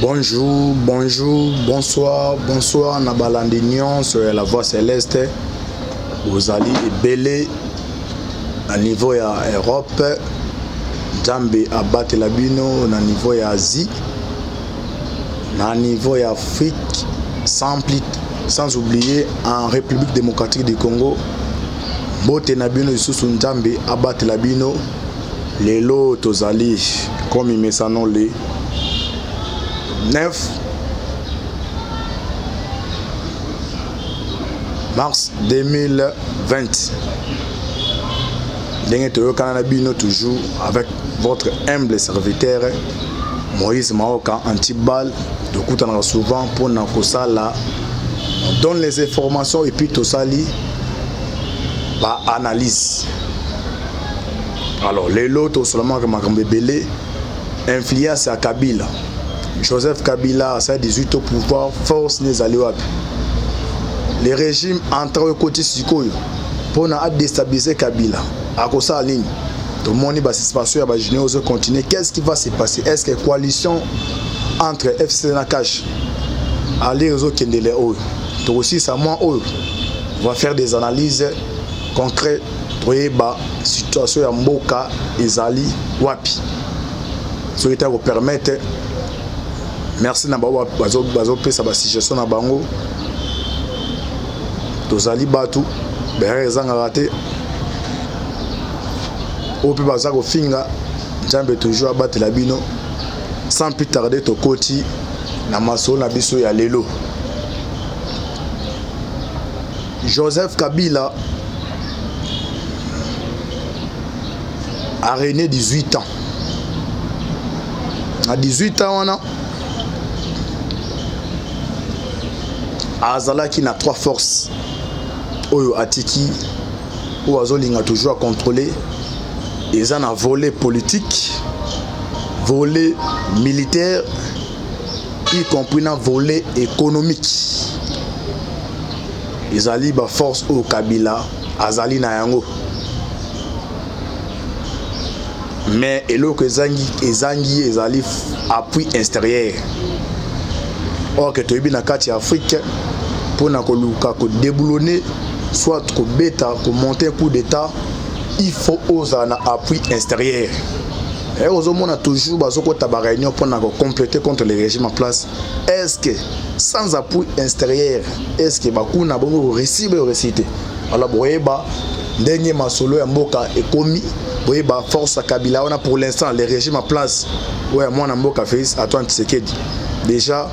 Bonjour, bonjour, bonsoir, bonsoir, Nabalandignon sur la voie céleste. Vous allez belé à niveau ya Europe, Jambe abattre la bino na niveau ya Asie, na niveau ya Afrique, sans oublier en République démocratique du Congo. Bote na bino isusu Jambe abattre la bino, les lots tozali comme il me s'annonce le 9 mars 2020. Dengue Toyo Kananabino toujours avec votre humble serviteur Moïse Maoka Antibal. De coup on a souvent pour Nakosala. On donne les informations et puis Tosali par analyse. Alors les lots seulement que Makambe Belé influence à Kabila. Joseph Kabila a 18 au pouvoir, force les alliés. Les régimes entre le côté Sikoyo pour déstabiliser Kabila. À cause de la ligne, tout le monde va se passer à la continuer. Qu'est-ce qui va se passer? Est-ce que la coalition entre FC Nakash et les réseaux Kendele Oyo, tout aussi ça moi Oyo, va faire des analyses concrètes pour la situation à Mboka et Zali Wapi. Ce qui vous permettre. Merci na bazo pesa ba situation na bango tozali batu bere ezanga raté opi baza ko finga Jambe toujours abattre la bino sans plus tarder to koti na masolo na biso ya lelo. Joseph Kabila a régné 18 ans. À 18 ans on a Azalaki na trois forces Oyo Atiki ou Azolinga toujours à contrôler. Ils ont un volet politique, volet militaire, y compris un volet économique. Ils allaient ba force au Kabila Azali na yango. Mais elo que Zangi ezali appui extérieur. Or que tu es na kati Afrique pour na koluka ko déboulonner soit ko bêta ko monter un coup d'état, il faut oser un appui extérieur. Et aux hommes on a toujours bazoko taba réunion pour na compléter contre les régimes en place. Est-ce que sans appui extérieur, est-ce que bakuna bongo récibe récité? Alors boyeba dernier masolo ya mboka ekomi boyeba force Kabila on a pour l'instant les régimes en place. Ouais moi na mboka Félix Antoine Tshisekedi déjà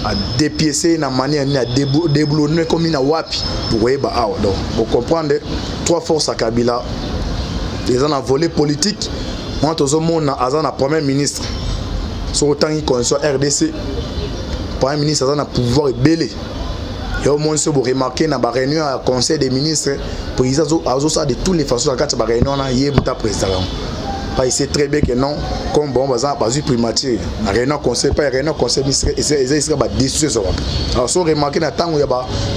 à dépiécer na manière à déboulonner comme une wapi pour voyez bah donc vous comprenez trois forces à Kabila ils ont un volet politique moi tout le monde a un premier ministre sur autant qu'il conçoit RDC premier ministre a un pouvoir belé et au moins se vous remarquez dans la réunion à conseil des ministres président a ça de toutes les façons à la réunion là hier muta président. Il sait très bien que non, comme bon, par primature, la réunion conseil, pas réunion conseil ministre, et c'est pas décision. Alors, si on remarque dans le temps où il y a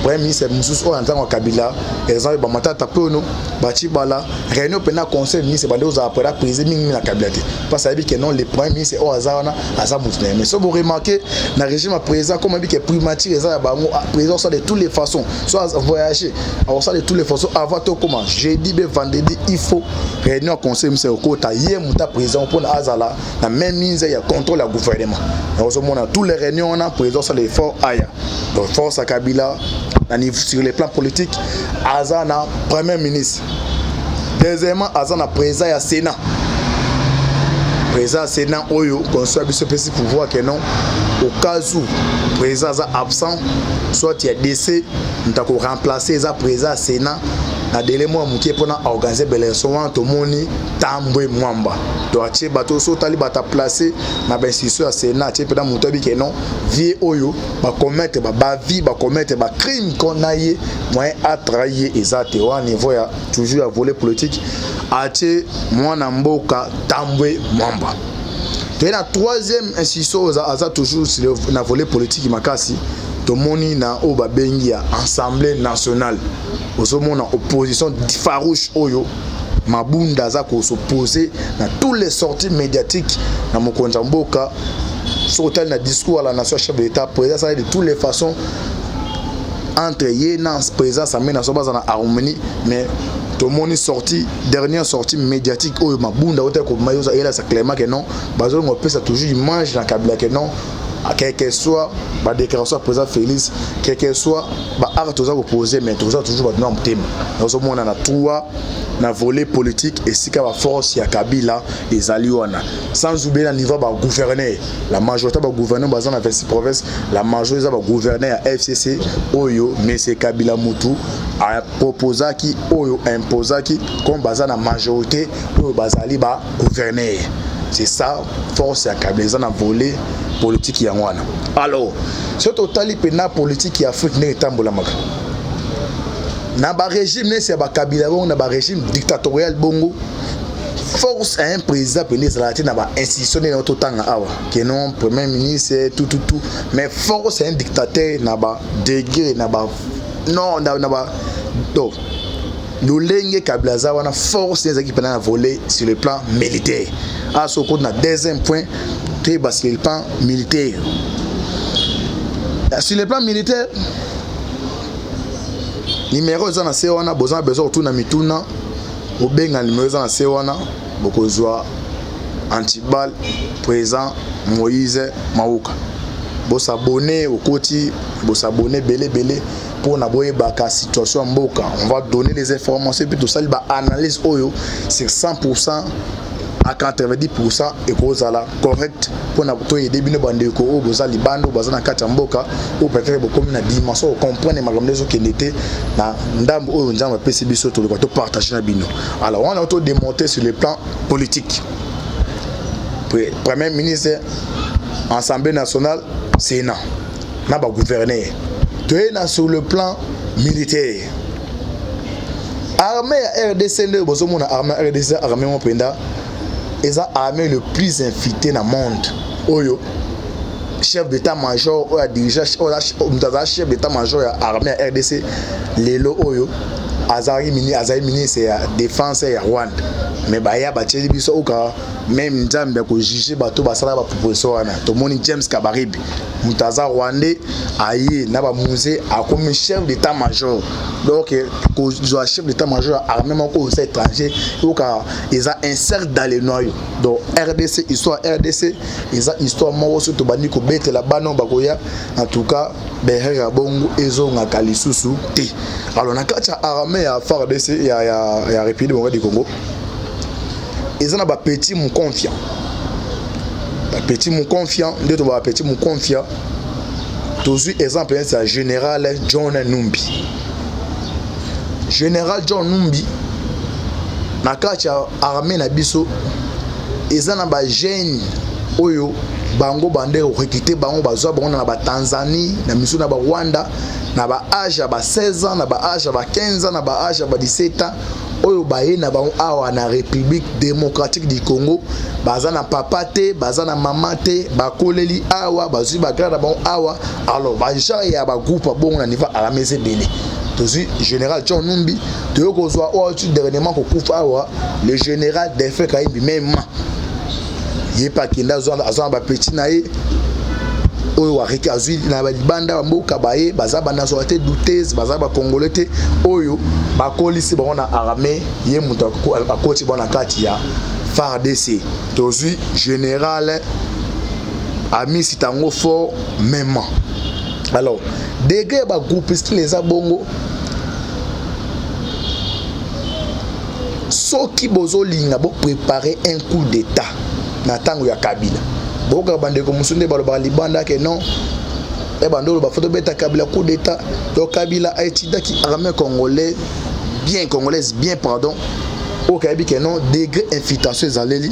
premier ministre Moussous en tant que Kabila, exemple, bah matin tapé nous, bâti bala, réunion pendant conseil ministre, bah nous après la prise mini la Kabila. Parce que non, les premiers ministres au hasard na à Moussous. Mais si vous remarquez dans le régime présent, comme on dit que primature, bah présent ça de toutes les façons, soit voyager, alors ça de toutes les façons, avant tout comment, jeudi, vendredi, il faut réunion conseil ministre au côté. Mouta président pour Azala la même mise il y a contrôle le gouvernement. Heureusement on a tous les réunions on a président sur les forces aya donc force à Kabila sur les plans politiques Azana premier ministre deuxièmement Azana président à Sénat président Sénat oyo conçoit ce petit pouvoir que non au cas où président est absent soit il y a décès nous t'avons remplacé les président Sénat na délai moi mukie pour organiser l'élection to moni tambwe mwamba to atie bato so tali bata placer na ba institution à Sénat tie pendant mutobi que non vie oyo ba commettre ba vie ba commettre ba crime qu'on aille moyen à trahir ezate au niveau ya toujours à volet politique atie mwana mboka tambwe mwamba. Et la troisième institution a toujours na volet politique makasi to moni na oba bengi ya Assemblée nationale. Au monde en opposition farouche oyo Mabunda za ko s'opposer dans toutes les sorties médiatiques dans Mokonza Mboka sur tel discours à la nation chef de l'État président ça de toutes les façons entre Yénan président ça met dans son base en harmonie mais tout le monde est sorti dernière sortie médiatique oh ma bunda hôtel comme mayosa et là ça clairement que non bazolo on peut ça toujours image dans Kabila que non quel que soit la déclaration président Félix quel que soit art toujours opposé mais toujours dans le thème dans ce monde on a trois na volet politique et si la force ya Kabila les alliés sans oublier le niveau ba gouverner la majorité ba gouverner bazan na 26 provinces la majorité ba gouverner à FCC oyo mais c'est Kabila Mutu a proposé qui oyo imposé qui comme bazan na majorité oyo bazali ba gouverner c'est ça force ya Kabila na volet politique ya wana alors ce total pena politique ya Afrique ne tambola maka na ba régime c'est ba Kabila bon na ba régime dictatorial bongo force à un président pénétraté na ba institution na tout temps awa que non premier ministre tout mais force à un dictateur na ba degré na ba non na ba donc l'olenge Kabila za wana force des équipes na voler sur le plan militaire à ce côté na deuxième point très bas sur le plan militaire sur le plan militaire numéro eza na sewana besoin autour na mituna obenga numéro eza na sewana bokozwa antibal présent Moïse Mauka bosabonner au côté bosabonner belé pour na boye baka situation mboka on va donner les informations puis tout ça ba analyse oyo c'est 100% à 90% et cause la correct pour na to aider bino bandeko o boza libando baza na kati mboka ou peut-être beaucoup na dimension comprendre makamlezo kenete na ndambo oyo nzamba pesi biso to to partager na bino alors on a auto démonter sur le plan politique premier ministre Assemblée nationale Sénat na ba gouverner to na sur le plan militaire armée RDC ne bozo mona armée RDC armée mon penda et ça armée le plus infiltré dans le monde oyo chef d'état-major ou dirigeant chef d'état-major armée RDC lelo oyo azari mini c'est défense ya Rwanda mais baya bateli biso oka même nzambe ko juger bato basala ba proposition wana to moni James Kabaribi mutaza rwandais aye na ba musée a comme chef d'état-major donc ko zo chef d'état-major armée moko aux étrangers oka ils a insert dans les noyaux donc RDC histoire RDC ils a histoire moko surtout bani ko bete la bano bakoya en tout cas berera bongo ezo ngaka lisusu te alors na kati armée ya FARDC ya République du Congo ils ont un petit mon confiant d'autres va petit mon confiant toujours exemple c'est général John Numbi na kati armée na biso ils ont un jeune oyo bango bande recruter bango bazwa bango na ba Tanzanie na misu na ba Rwanda na ba âge ba 16 ans na ba âge ba 15 ans na ba âge ba 17 ans oyo baye na bango awa na République démocratique du Congo baza na papa te baza na mama te bakoleli awa bazwi bagrade bango awa alors ba genre ya ba groupe bongo na niveau armée sebele tozi général John Numbi to kozwa o tu dernièrement ko kufa awa le général Delphin Kaimbi même yé pa kinda azwa ba petit na ye oyo wa reki azwi na ba libanda mboka baye baza ba nationalité douteuse baza ba congolais te oyo ba kolisi bango na armée ye muto akoti bona kati ya FARDC tozi général ami sitango fort même alors degré ba groupe style les abongo soki bozo linga bo préparer un coup d'état na tango ya Kabila boka bandeko musunde baloba libanda ke non e bandolo ba photo beta Kabila coup d'état donc Kabila a étudié qui armée congolaise bien pardon au Kabi ke non degré infiltration zaleli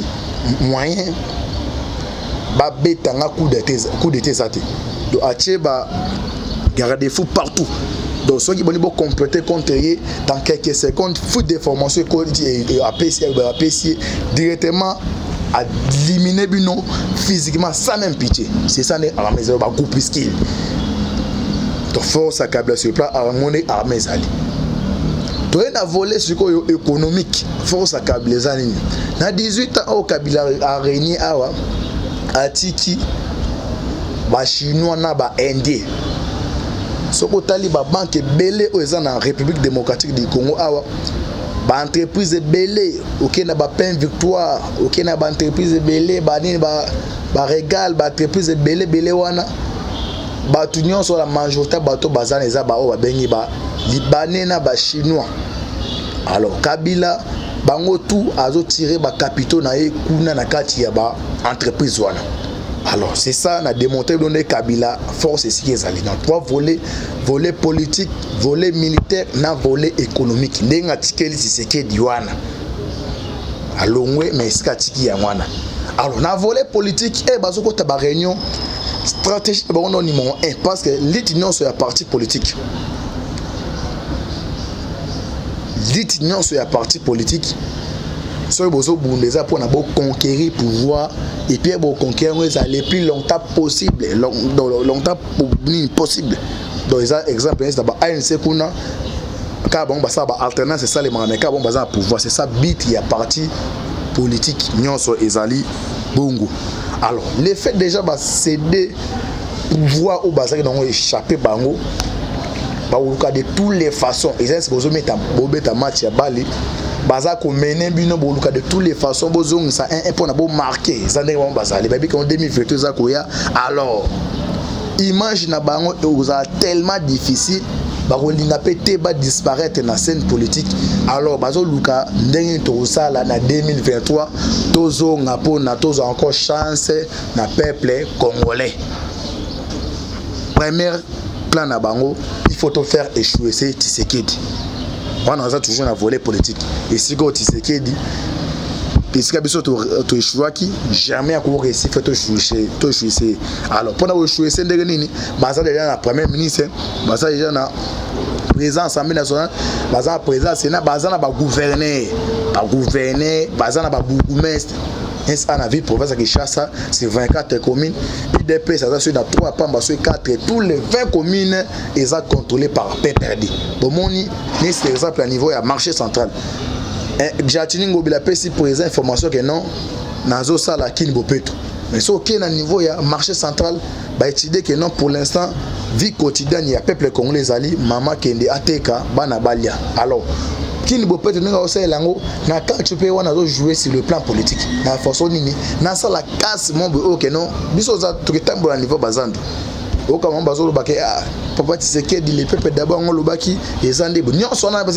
moyen ba beta nga coup d'état ça te donc atie ba garder fou partout donc ceux qui vont compléter contre dans quelques secondes foot de formation et APC directement à éliminer bino physiquement sans même pitié c'est ça les armées ba groupe skill donc force à Kabila sur le plan harmonie armée zali to na voler sur économique force à Kabila zali na 18 ans au Kabila a régné awa atiki ba chinois na ba indien soko tali ba banque belé aux en République démocratique du Congo awa ba entreprise belé OK na ba pain victoire OK na ba entreprise belé ba nini ba régal ba entreprise belé wana ba tunyon sur la majorité bato bazana eza ba o ba bengi ba libanais na ba chinois. Alors Kabila bango tout azo tirer ba capitaux na ye kuna na kati ya ba entreprise wana. Alors c'est ça, on a démontré que Kabila force ici qui est allé dans trois volets, volet politique, volet militaire, na volet économique. N'enga tikeli tiseke diwana. Alongwe mais iska tiki ya wana. Alors na volet politique et bazoko ta ba réunion stratégie ba on numéro 1 parce que l'union sur la partie politique. L'union sur la partie politique. Soit bozo bundeza pour na bo conquérir pouvoir et puis bo conquérir les plus longtemps possible longtemps possible. Donc exemple c'est ba ANC kuna ka bon ba ça ba alternance c'est ça les manaka bon ba pouvoir c'est ça bit il y a parti politique nyonso ezali bongo. Alors le fait déjà ba céder pouvoir au bazaki donc échapper bango ba de toutes les façons et c'est bozo mettre bobeta match ya bali baza ko mener bino boluka de toutes les façons bozong ça un point na bo marqué ça ndenge ba bazali ba bi ko 2022 za ko ya. Alors image na bango oza tellement difficile ba ko linga pété ba disparaître na scène politique. Alors bazo luka ndenge to sala na 2023 tozonga pona tozo encore chance na peuple congolais. Premier plan na bango il faut te faire échouer c'est Tshisekedi. On a toujours un volet politique. Et si tu Tshisekedi, et si tu échoues qui jamais à courir ici fait to échouer. Alors pendant échouer c'est ndenge nini, baza déjà na premier ministre, baza déjà na président assemblée nationale, baza président sénat, baza na ba gouverner, baza na ba bourgmestre. Un la ville province de Kinshasa, c'est 24 communes. IDP, ça sur dans 3 pamba sur 4. Tous les 20 communes, ils sont contrôlés par PPRD. Bon, c'est exemple à niveau à marché central. J'attends que la PSI pour les informations que non, nazo sala kin bopeto. Mais ce qui est à niveau à marché central, bah étudier que non pour l'instant vie quotidienne il y a peuple congolais ali maman kende ateka bana balia. Alors Kini Bopet n'a aussi lango na quand tu peux wana jouer sur le plan politique na force nini na ça la casse mon OK non biso za tukitambo na niveau bazando oka mamba zo lobaki ah papa Tshisekedi les peuples d'abord on lobaki les andé bon nyonso na ba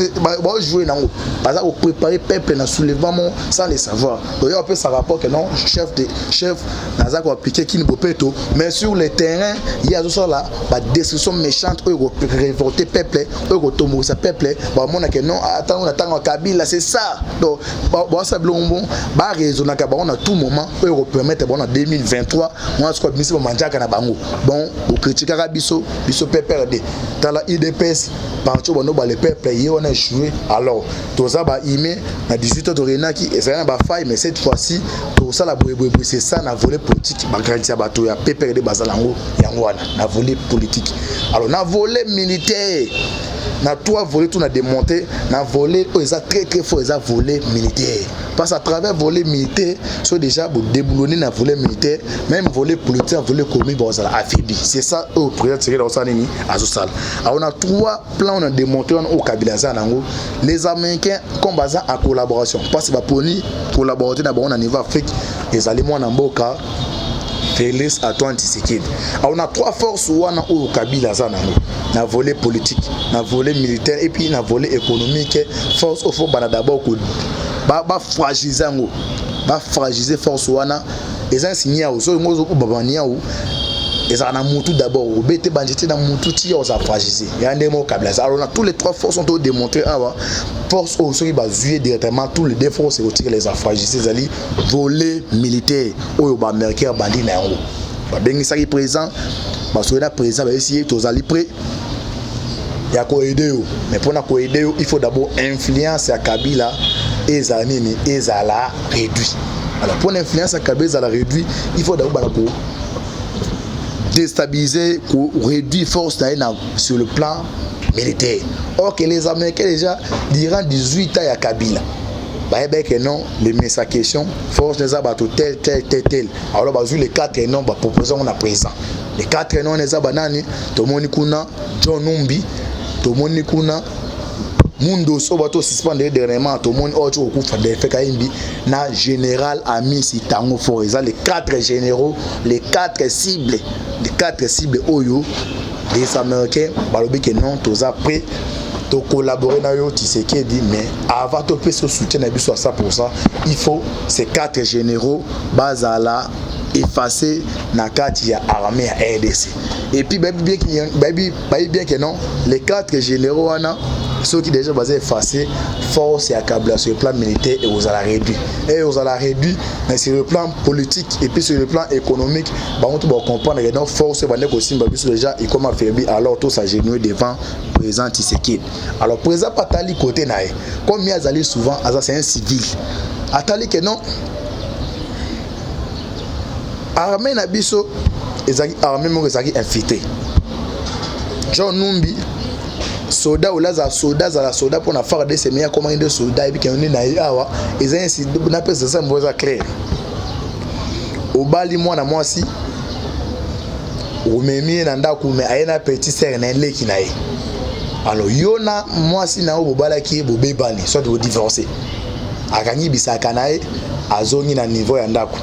jouer nango baza ko préparer peuple na soulèvement sans le savoir donc il peut ça rapport que non chef naza ko appliquer Kini Bopeto mais sur le terrain il y a tout ça là ba destruction méchante ou révolter peuple ou tomber sa peuple ba mona que non attends on attend Kabila c'est ça donc ba ça blongo ba raisonner ka ba on a tout moment ou permettre bon en 2023 moi ce que ministre manjaka na bango bon critiquer biso PPRD dans la IDPS parti bono ba le peuple y on a échoué. Alors tout ça ba ime na 18 de renaki et ça ba faille mais cette fois-ci tout ça la boye c'est ça na volet politique ba garantir bato ya PPRD bazalango yango wana na volet politique. Alors na volet militaire na trois volets tout na démonté na volet ça très fort ça volet militaire parce à travers volet militaire soit déjà pour déboulonner na volet militaire même volet politique volet commun bon ça affaibli. C'est ça au président Tshisekedi Osanini azosal. Alors on a trois plans on a démonté au Kabila zanango les Américains comme bazan en collaboration parce que va poni collaborer d'abord on a niveau Afrique les Allemands en Mboka Félix Antoine Tshisekedi. Alors on a trois forces wana au Kabila zanango na volet politique na volet militaire et puis na volet économique force au fond bana d'abord ko ba fragiliser ngo ba fragiliser force wana et un signal aux autres babania ou et ça na mutu d'abord au bete banjete na mutu ti aux fragiliser il y a des mots Kabila. Alors on a tous les trois forces ont démontré awa force au qui va jouer directement tous les deux forces et aussi les fragiliser ali volet militaire au ba américain bandi na ngo ba bengi ça qui présent ba soda présent ba essayer tous ali prêt il y a quoi aider mais pour na quoi aider il faut d'abord influence à Kabila et zanini et zala réduit. Alors pour l'influence à Kabila zala réduit il faut d'abord balako déstabiliser ou réduire force sur le plan militaire. Or que les Américains déjà durant 18 ans à Kabila bah que non les met sa question force des abattus tel. Alors bah les quatre noms bah proposons on a présent les 4 noms eza banani tomoni kuna John Numbi tomoni kuna Mundo Sobato suspendé dernièrement tomoni ocho okufa de Kaimbi na général Amisi Tango Foreza les 4 généraux les 4 cibles oyo les américains balobi que non toza prêt de collaborer na yo Tshisekedi mais avant de faire ce soutien à 100% il faut ces 4 généraux bazala effacer na kati ya armée à RDC et puis bien que non les 4 généraux wana ceux qui déjà basé effacé force et accabler sur le plan militaire et aux réduit mais sur le plan politique et puis sur le plan économique on doit comprendre que non force va négocier déjà et comment faire alors tout s'agenouiller devant président Tshisekedi alors président Patali côté naé comme il a souvent c'est un civil atali que non armée na biso ezaki armée mo ezaki infiltré John Numbi soda ou la soda pour na faire des semaines comment de soda et puis on est na awa ezaki na pesa ça mboza clair obali mwana mwasi omemi na ndako me ayena petit sœur na leki na ye alors yona mwasi na obala ki bobebani soit de divorcer akanyi bisaka na ye azongi na niveau ya ndako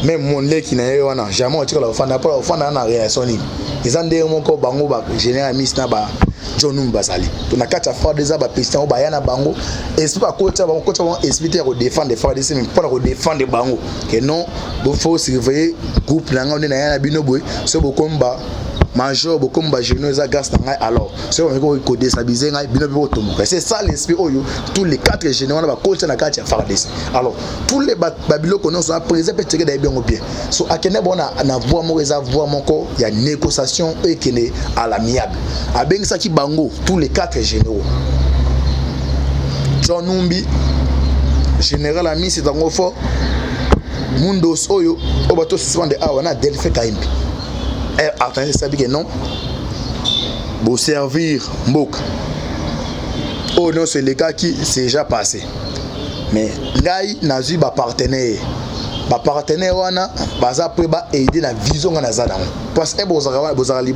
même mon leki na ye wana jamais on tire la fana na réaction ni ezande moko bango ba général Miss na ba John Mbazali to na kata fa des ba président ba yana bango esprit ba côté ba esprit ko défendre frères de même pour défendre bango que non il faut surveiller groupe na ngone na yana bino boy so bokomba major bokomba général za gas na alors so on ko déstabiliser ngai bino bo tomuka c'est ça l'esprit oyo tous les 4 généraux ba côté na kata fa des alors tous les babilo kono sont présents peut tirer bien bien so akene bona na voix mo eza voix moko ya négociation et kene à l'amiable abeng ça qui bango tous les 4 généraux John Numbi général Amisi Tango Fort Mundo Soyo obato suspendre awa na Delphi Kaimbi et attendez ça que non pour servir Mboka oh non c'est les gars qui c'est déjà passé mais ngai nazu ba partenaire wana baza pre ba aider na vision na zana parce que bozali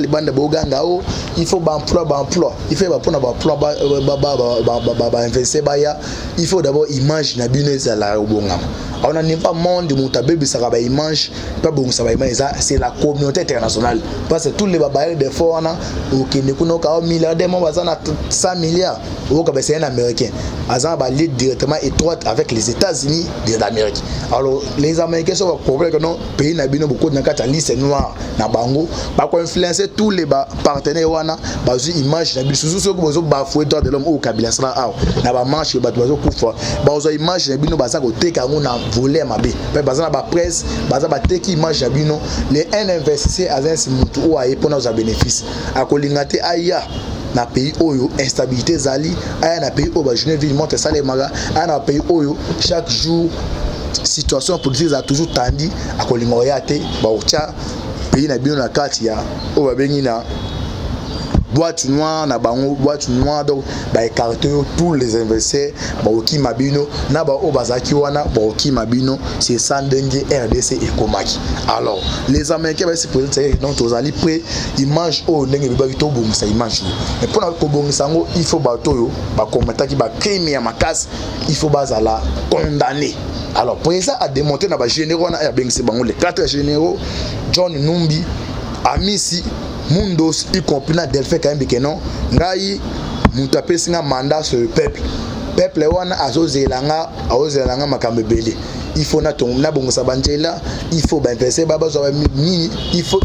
bande boganga o il faut ba emploi il faut ba pona ba emploi ba investir ba ya il faut d'abord image na business la obonga on n'est pas monde mutabebe ça ba image pas bon ça ba image c'est la communauté internationale parce que tous les babaye de fois wana OK ne kuno ka milliardaire mo bazana 100 milliards au ka c'est un américain azan ba lié directement étroite avec les États-Unis d'Amérique alors les Américains sont problème que non pays na bino beaucoup na kata liste noire na bango ba ko influencer tous les partenaires wana ba zu image na biso sous ko bozo ba fouet droit de l'homme au Kabila sala na ba marche ba bozo kufa ba zo image na bino ba za ko teka ngo na voler mabe ba za na ba presse ba za ba teki image na bino les un investisseur azan mutu o aye pona za bénéfice akolingate aya na pays oyo instabilité zali aya na pays oyo ba jeune ville monte salemaka aya na pays oyo chaque jour situation politique a toujours tendu à kolingoyate ba ocha pays na bino na kati ya o ba bengi na boîte noire na bango boîte noire donc ba écarter tous les investisseurs ba oki mabino na ba o bazaki wana ba oki mabino c'est ça ndenge RDC et komaki alors les américains ba se présenter donc tozali prêt image o ndenge ba to bongisa image mais pour na ko bongisa ngo il faut ba toyo ba commenter ki ba crime ya makas il faut bazala condamner alors pour ça a démonter na ba généraux na bengisi bango les 4 généraux John Numbi Amisi Mundos y compris na Delphi Kaimbi que non ngai mutu apesi nga mandat sur le peuple wana azozelanga makambe belé il faut na bongosa banjela il faut ba investir baba zo nini il faut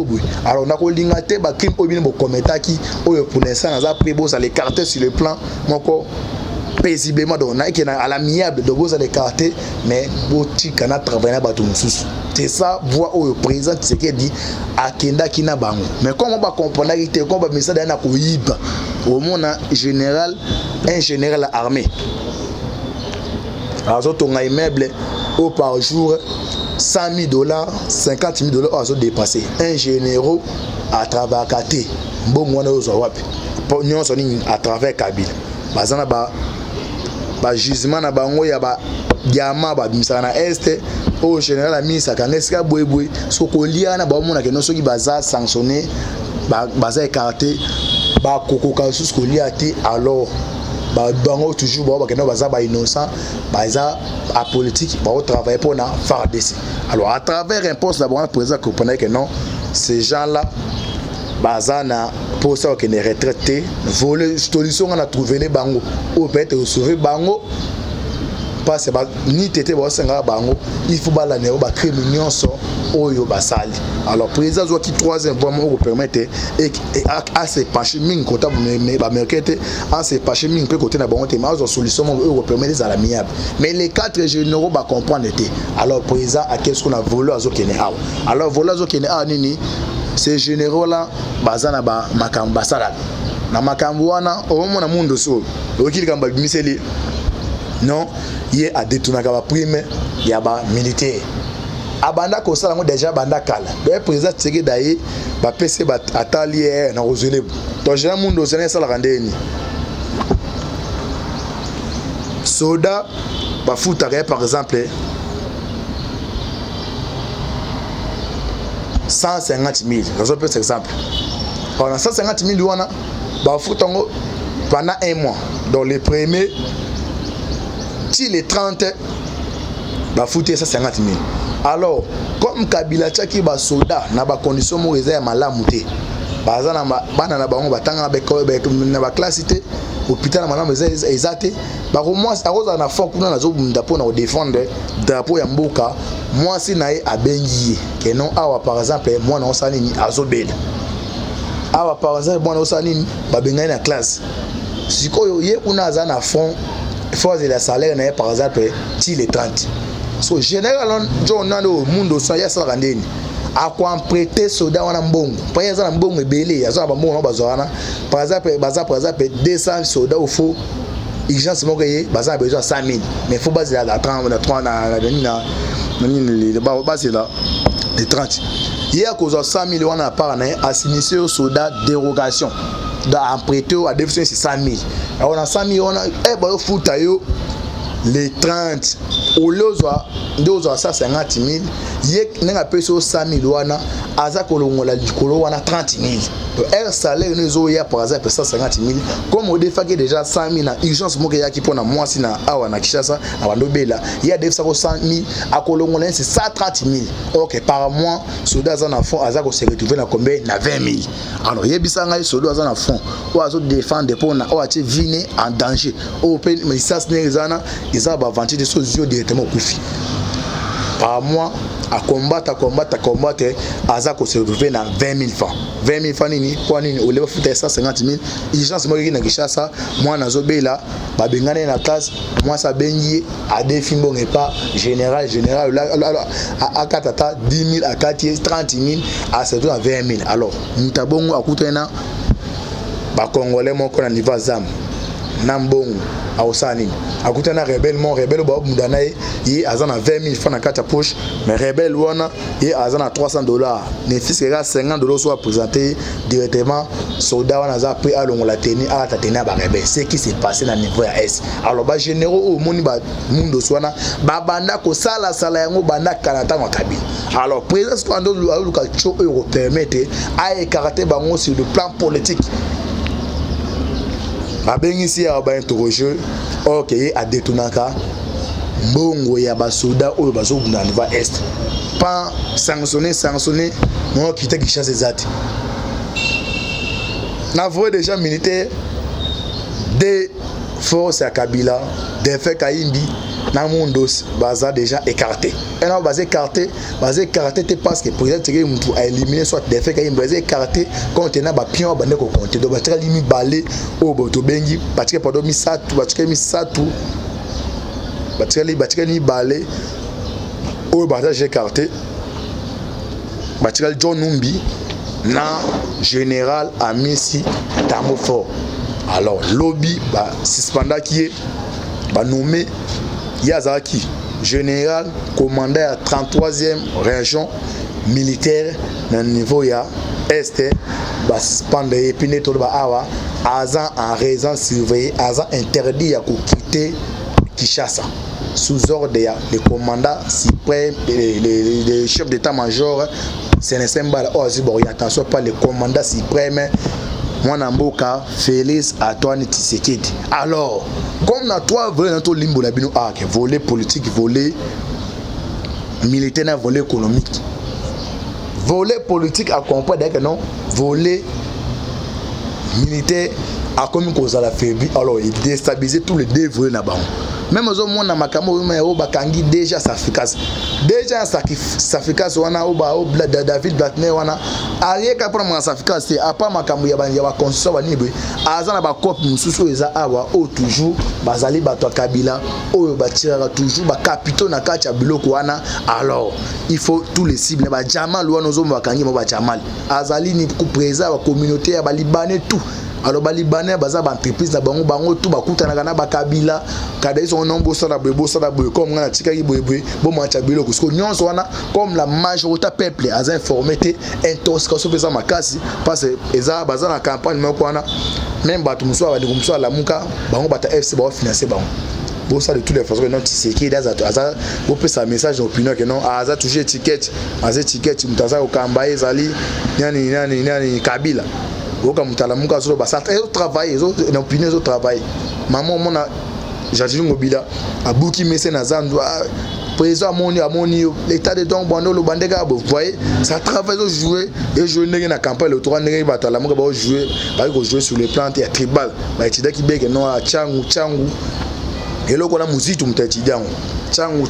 boui alors na ko linga te ba crime obine bo kometaki oyo pour l'instant na pris bo ça les cartes sur le plan moko paisiblement donc na que à l'amiable de vous les cartes mais boti kana travailler ba to mususu c'est ça voix au président ce qui dit akenda kina bango mais comment on va comprendre que comme ba message na ko yiba au monde général un général armé alors ton immeuble au par jour $100,000 $50,000 à dépasser un général à travers Kate bon mwana ozo wapi nyonso soni à travers Kabila bazana ba jugement na bango ya ba diamant ba bimisana na est au général ami sakangeska boy so kolia na ba mona ke no so ki baza sanctionné baza écarté ba kokoka sous kolia ti alors ba bango toujours ba ke no baza ba innocent baza à politique ba travailler pour na FARDC. Alors à travers un poste d'abord président comprenait que non ces gens là bazana pour ça que les retraités voler solution on a trouvé les bango ou peut-être sauver bango parce que ni tété ba senga bango il faut ba la néo ba créer l'union so oyo basali. Alors président zo qui troisième vraiment vous permettre et à se pencher mine comptable mais ba merquete à se pencher mine peut côté na bango té mais solution vous permettre à l'amiable mais les quatre généraux ba comprendre été. Alors président à qu'est-ce qu'on a volé à zo kene a alors volé à zo kene a nini ces généraux là bazana ba makamba sala na makambo wana au mona mundo so okili kamba miseli non il a détourné la prime ya ba militaire abanda ko sala ngo déjà banda kala be président tseke daye ba PC ba atali na rozele to jena mundo sene sala kandeni soda ba futa par exemple 150 000 raison pour exemple on a 150 000 wana ba futa ngo pendant un mois dans les premiers si les 30 ba fouté 150 000. Alors comme Kabila tchaki ba soda na ba condition mo eza ya malamu te bazana bana na bango batanga na ba classité hôpital na malamu eza ezate ba au moins aroza na fond kuna na zo ndapo na défendre drapeau ya mboka moi si na e abengi ke non awa par exemple moi na osanini azobela awa par exemple moi na osanini ba bengani na classe sikoyo ye kuna za na fond force de la salaire na par exemple ti les 30. So général John Nando mundo so ya sala ndeni akwa prêter soda wana mbongo pa ya za mbongo ebele ya za mbongo na bazwana par exemple 200 soda au faux urgence mo que baza besoin 100 000 mais faut baser la 30 na les base là les 30 il y a cause 100 000 wana par na assigner au soda dérogation dans prêter à déficit c'est 100 000 on a 100 000 on a ba futa yo les 30 au loza ndozo 150 000 yek nenga peso 100 000 wana aza kolongola likolo wana 30 000 donc un salaire nous ya par exemple 150 000 comme au défaqué déjà 100 000 na urgence moke ya ki pona moi si na awa na Kishasa abando bela ya défa ko 100 000 akolongola c'est 130 000 OK par mois soda za na fond aza ko se retrouver na combien na 20 000 alors yebisa ngai soda za na fond o azo défendre pona o ati vine en danger o pe mais ça n'est zana ils ont avantage de choses directement kufi par mois à combattre aza ko se retrouver na 20 000 francs 20 000 francs nini kwa nini o leva futa 150 000 urgence mo na Kishasa moi na zobela ba bengane na classe moi ça bengi a défi bon pas général à katata 10 000 à 30 000 à se à 20 000 alors ntabongo akutena ba congolais moko na niveau zam nambongo aosani akutana rebelle ba mudana yi azana 20 000 francs na kata poche mais rebelle wana yi azana $300 ne fisque ga $50 soit présenté directement soldat wana za pris à longola teni à ta teni ba rebelle ce qui s'est passé na niveau ya S alors ba généraux au moni ba mundo swana ba banda ko sala yango banda kanata ngo kabila alors président ando luka cho euro permettre à écarter bango sur le plan politique abengi ya ba interroger OK a détournaka mbongo ya basoda oyo bazobunda na est pas sanctionner moi qui qui chasse ezati na voie déjà militaire des forces à Kabila des faits Kaimbi na mondos baza déjà écarté et non basé écarté parce que président Tshisekedi mutu a éliminé soit des faits Kaimbi basé écarté contenant ba pion bande ko compter donc batira limi balé o boto bengi batira pardon misatu batira ni balé o baza écarté batira John Numbi na général Amisi Tamofort alors lobby ba suspenda qui est ba nommé Yazaki général commandant à 33e région militaire na niveau ya est ba suspendre et puis neto ba awa azan en raison surveillé azan interdit ya ko quitter Kishasa sous ordre le commandant suprême, le chef d'état-major, c'est Mbala. Oh, attention, pas le commandant suprême, Mwanamboka Félix Antoine Tshisekedi. Alors, comme on a trois volets dans tout limbo, volet politique, volet militaire, volet économique. Volet politique accompagné que non, volet militaire a commis cause à la faibli. Alors, il déstabilise tous les deux volets là-bas. Même aux hommes, on a Makamo, Bakangi déjà s'afficace. Déjà s'afficace, on a David Blatner, on a rien qu'à prendre s'afficace, c'est à part Makamo, il y a construction, Azana Bakop, Moussou, Eza Awa, O toujours, Bazali Bato Kabila, O Batira, toujours, Bakapito Nakacha Biloko, alors il faut tous les cibles, Jamal, ou nos hommes, Bakangi, Jamal, Azali, ni présent, la communauté, Libanais, tout. Alors Libanais baza ba entreprise na bango tout bakuta na kana bakabila kada ils ont bossa na boy comme na tika ki boy bo mancha bilo ko nyonso wana comme la majorité peuple a informé te intoxication pesa makasi parce que eza baza na campagne moko wana même batu muso ba ndikumso la muka bango bata FC ba financer bango bossa de toutes les façons non Tshisekedi daza bo pesa message d'opinion que non aza toucher étiquette mutaza okamba ezali nani Kabila. Oka mutalamuka zo basata ezo travailler ezo opinion ezo travailler maman mona Jadjin Ngobila abuki mese na zandu président amoni l'état de donc bando le bandeka vous voyez ça travaille ezo jouer ndenge na campagne le tour ndenge batalamuka ba jouer sur le plan tribal ba etida ki beke no changu eloko na muzitu mutachidi yango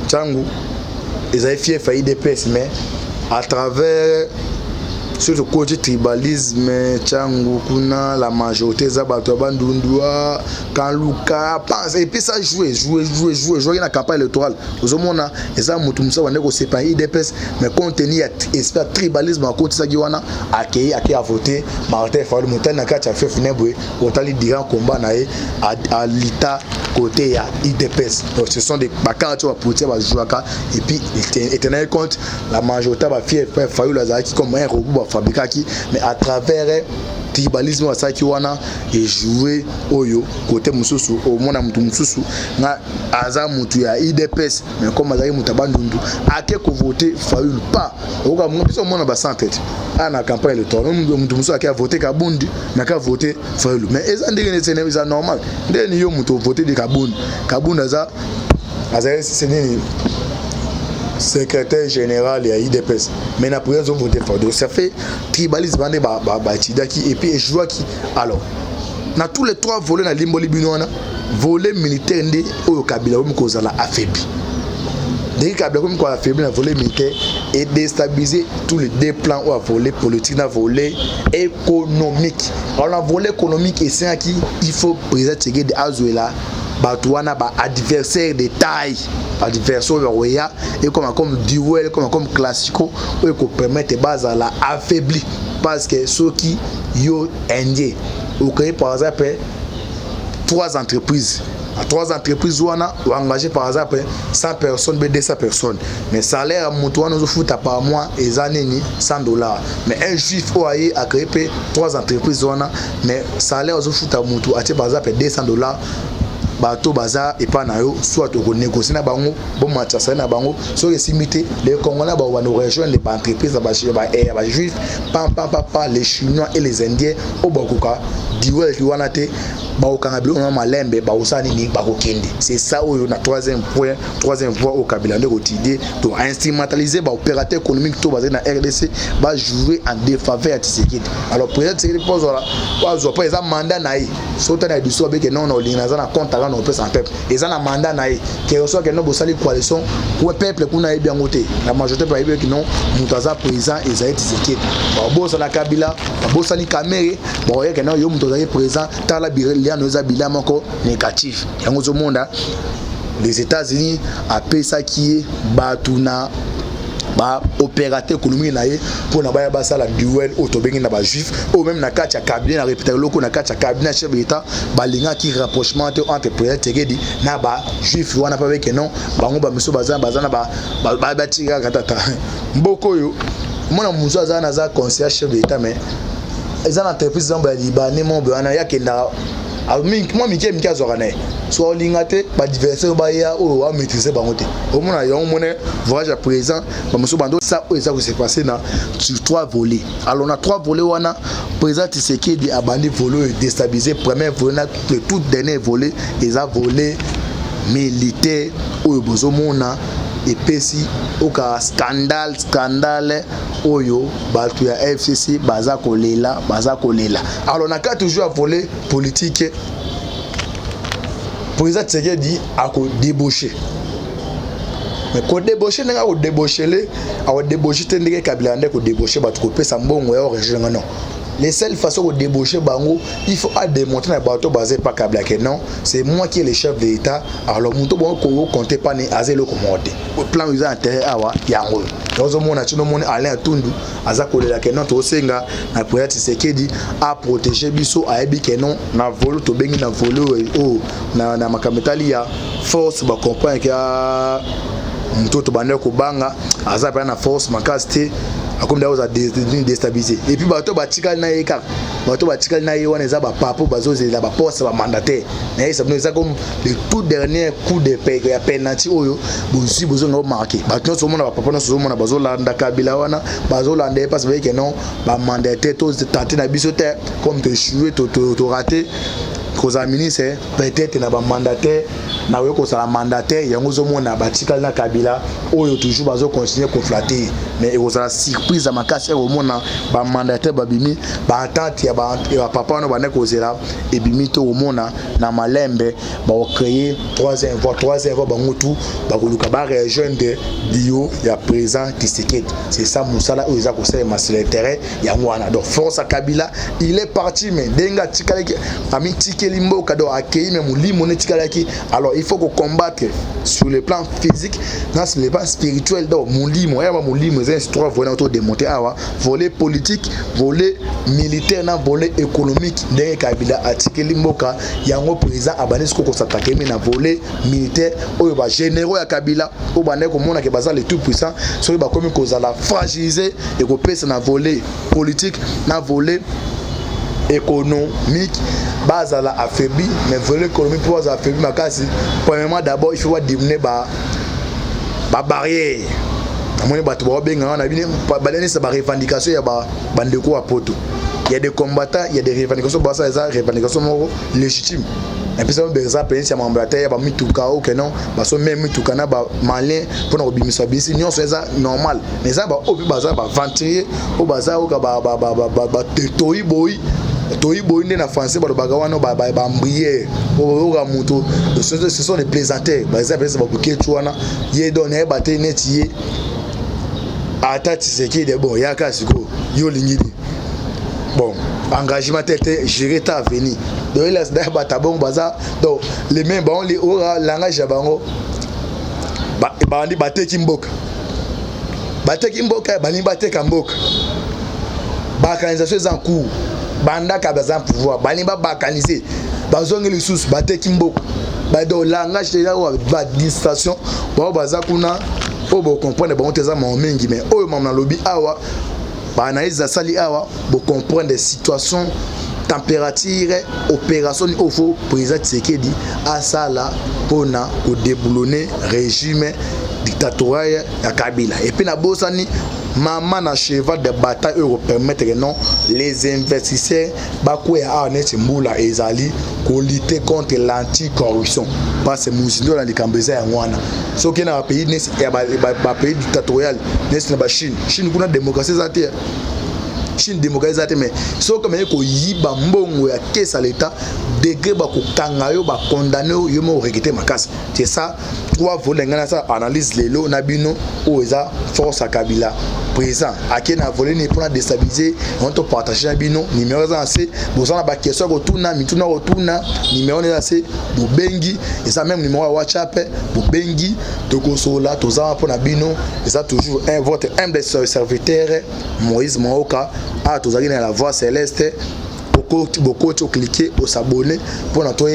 changu ezai fief à IDPS mais à travers sur le côté tribalisme changu kuna la majorité za bato bandundua quand Luka pense et puis ça jouer dans la campagne électorale aux homona eza mutu musa wande ko séparer IDPS mais contenir espèce tribalisme à côté ça giwana accueillir à voter Martin Fayulu Moutane na kacha fait funebwe otali dira combat na à l'état côté ya IDPS donc ce sont des bakanto à porter ba jouaka et puis éternel compte la majorité ba fier Fayulu azaki comme un robot fabrikaki mais à travers tribalisme wasaki wana et jouer oyo côté mususu au mona mutu mususu na aza mutu ya IDPS mais comme azaki mutabandundu ake ko voter Fayulu pas oka mbiso mona ba sans tête ana campagne électorale mutu mususu ake voter Kabundi mais aka voter Fayulu mais eza ndenge c'est normal ndeni yo mutu voter de Kabundi aza c'est nini secrétaire général et IDPS mais na pour ont voté Fayulu ça fait tribalisme bande ba tidaki et puis joueur qui alors na tous les trois volets na limbo libinoana volet militaire ndé oyo Kabila ko kozala affaibli dès Kabila ko affaibli na volet militaire et déstabiliser tous les deux plans ou à volet politique na volet économique alors la volet économique et c'est qui il faut président Tshisekedi azuela batouana ba adversaire de taille adversaire roya et comme duel comme classico et qu'on permettre base à la affaibli parce que ceux qui yo indien au créer par exemple trois entreprises ou engagé par exemple 100 personnes 200 personnes mais salaire à Moutouane nous fout par mois et années $100 mais un juif a créé trois entreprises mais salaire nous fout à Moutou par exemple $200 bato baza et pas na yo soit to négocier na bango bon match ça na bango so simité les Congolais ba wana rejoindre les entreprises ba juifs pa les chinois et les indiens au bakoka diwel ki wana te ba okanga bilo na malembe ba usani ni ba kokende c'est ça oyo na troisième voie au Kabila de quotidien to instrumentaliser ba opérateur économique to basé na RDC ba jouer en défaveur à Tshisekedi alors président Tshisekedi pose là pas ça mandat naï sauter na biso be que non linaza na compte on peut s'en peuple et ça na mandat naï que reçoit que non bosali coalition pour peuple kuna bien côté la majorité pas que non mutaza président Ezaïe Tshisekedi ba bossa na Kabila ba bossa ni Kamere ba que non yo mutaza président tala bilia noza bila moko négatif yango zo monde les États-Unis a payé ça qui est batuna ba opérateur économique naé pour na ba ça la duel autobengi na ba juif ou même na kacha cabinet na répéter loko na kacha cabinet chef d'état ba linga qui rapprochement entre président Tshisekedi na ba juif wana pa que non bango ba miso bazana ba tira katata mboko yo mona muso azana za conseiller chef d'état mais ils ont entreprise dans ba libanais mon bana ya kenda moi miki azorane so lingate ba diverser ba ya o a maîtriser bangote au mona ya mona voyage à présent ba muso bando ça o ça que s'est passé na sur 3 volets. Alors on a 3 volets wana présent Tshisekedi a bandi volet déstabiliser premier volet le tout dernier volet ils a volé militaire o bozo mona et pesi oka scandale oyo batu ya FCC baza kolela. Alors on a qu'à toujours voler politique président Tshisekedi a ko débaucher mais ko débaucher nga ko débaucher le a débaucher tendeke Kabila ndeko débaucher batu ko pesa mbongo ya origine non. Les seules façons de débaucher Bango, il faut démontrer que bateau basé par Kabila que non, c'est moi qui est le chef de l'État. Alors mon tobo ko compter pas ni azelo commandé. Au plan ils ont intérêt à wa yango. Dans mon national mon Alain Tundu azako la que non to senga na président Tshisekedi a protéger biso a ebi que non na volo to bengi na volo o na makametali ya force ba comprendre que mtoto bande ko banga azapa na force makasti comme d'ailleurs déstabiliser et puis bato batikal na yeka bato batikal na yewana za ba papo bazoze la ba poste ba mandataire na ça nous ça comme le tout dernier coup de paix ya penalty oyo bozi bozo ngo marqué bato so mona ba papa no so mona bazolanda Kabila wana bazolanda parce que non ba mandataire to tenter na bisote comme te jouer to rater cause ministre peut-être na ba mandataire na we ko sala mandataire yango zo mona batikal na Kabila oyo toujours bazo continuer conflater mais ko sala surprise à makasi au mona ba mandataire babimi ba attente ya ba papa no bane ko zela et bimi to au mona na malembe ba créer troisième voie bangotu ba ko luka ba rejoindre bio ya présent Tshisekedi. C'est ça musala oyo za ko sala masile terrain ya mwana donc force à Kabila il est parti mais denga tikaleki ami tikelimbo kado akei mais mulimo ne tikalaki. Alors il faut qu'on combatte sur le plan physique, sur le plan spirituel. Donc mulimo c'est trois volets autour de monter awa, volet politique, volet militaire, volet économique. Derrière Kabila atikeli mboka yango président abanis ko s'attaquer mais na volet militaire oyo ba généraux ya Kabila o bané ko mona ke baza le tout puissant so ba comme ko za la fragiliser et ko pesa na volet politique, na volet économique. Base à la affaibli, mais volet économique pour affaiblir ma casse. Premièrement, d'abord, il faut diminuer la barrière. Il y a des revendications, il y a des combattants, il y a des revendications, revendications légitimes. Et puis ça veut dire que si on a des mituka ou que non, parce que même mituka na ba malin pour nous bimisa bisi non c'est ça normal. Mais ça ba obi baza ba ventiller au bazar ou ba tetoi boy. Toi boy na français ba bagawana ba mbrier o moto ce sont des plaisantés par exemple ça ba buketuana ye donner ba tenetier atati Tshisekedi bon yaka siko yo lingidi bon engagement tête gérer ta avenir donc il a ba tabon baza donc les mêmes bon les ora langage ya bango ba ndi bateki mboka bani bateka mboka ba organisation en cours banda kabaza pouvoir balimba bakaniser bazongi les sous bateki mboka ba do langage de la administration ba baza kuna po bo comprendre ba onteza mingi mais oyo mamna lobby awa ba analyse sali awa bo comprendre des situations température opération au faux président Tshisekedi a ça là pour na au déboulonner régime dictatorial ya Kabila et puis na bosani maman na cheval de bataille euro permettre non les investisseurs bakoya a net mbula ezali ko lutter contre l'anticorruption parce que muzindo na likambeza ya ngwana so ke na pays ne ba pays dictatorial ne c'est ba Chine kuna démocratie za terre Chine démocratie za terre mais so comme ko yiba mbongo ya caisse à l'état degré ba ko kanga yo ba condamner yo mo regretter makasi c'est ça trois volets ngana ça analyse lelo na bino o eza force à Kabila présent à qui na volé ni pour déstabiliser on te partager na bino numéro za c'est bozana ba question ko tuna mituna ko tuna numéro na c'est bobengi et ça même numéro WhatsApp bobengi to kosola to za pour na bino et ça toujours un votre humble serviteur Moïse Maoka a to zaki na la voix céleste beaucoup de cliquer au s'abonner pour notre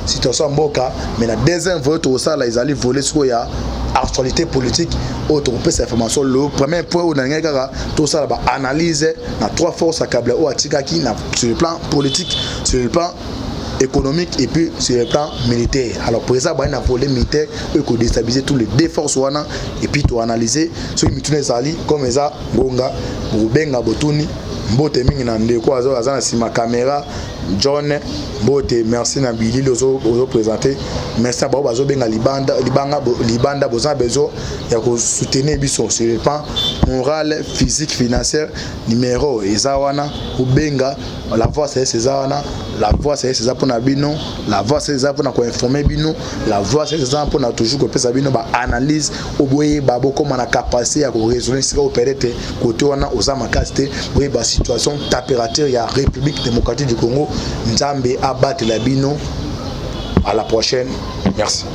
situation mboka mais la deuxième vote au ça là ils allaient voler sur ya actualité politique autre peut cette information le premier point où na ngaka tout ça là analyse na trois forces à Kabila ou atika qui na sur le plan politique sur le plan économique et puis sur le plan militaire. Alors pour ça, il y a un problème militaire qui déstabiliser tous les défenses et puis tu analyser ceux qui sont comme ça, Gonga, Benga Botuni, Mbote mingi na ndeko azana sima caméra John Mbote merci na Billy ozo présenter merci à bazo benga libanda boza bezo ya ko soutenir biso sur le plan moral physique financier numéro ezawana ubenga la voix c'est César la voix c'est César pour na bino la voix c'est César pour na ko informer bino la voix c'est César pour na toujours ko pesa bino ba analyse oboye babo comme na capacité ya ko raisonner sur opérer côté wana ozama casté boye ba situation température ya République démocratique du Congo nzambe abattre la bino à la prochaine merci.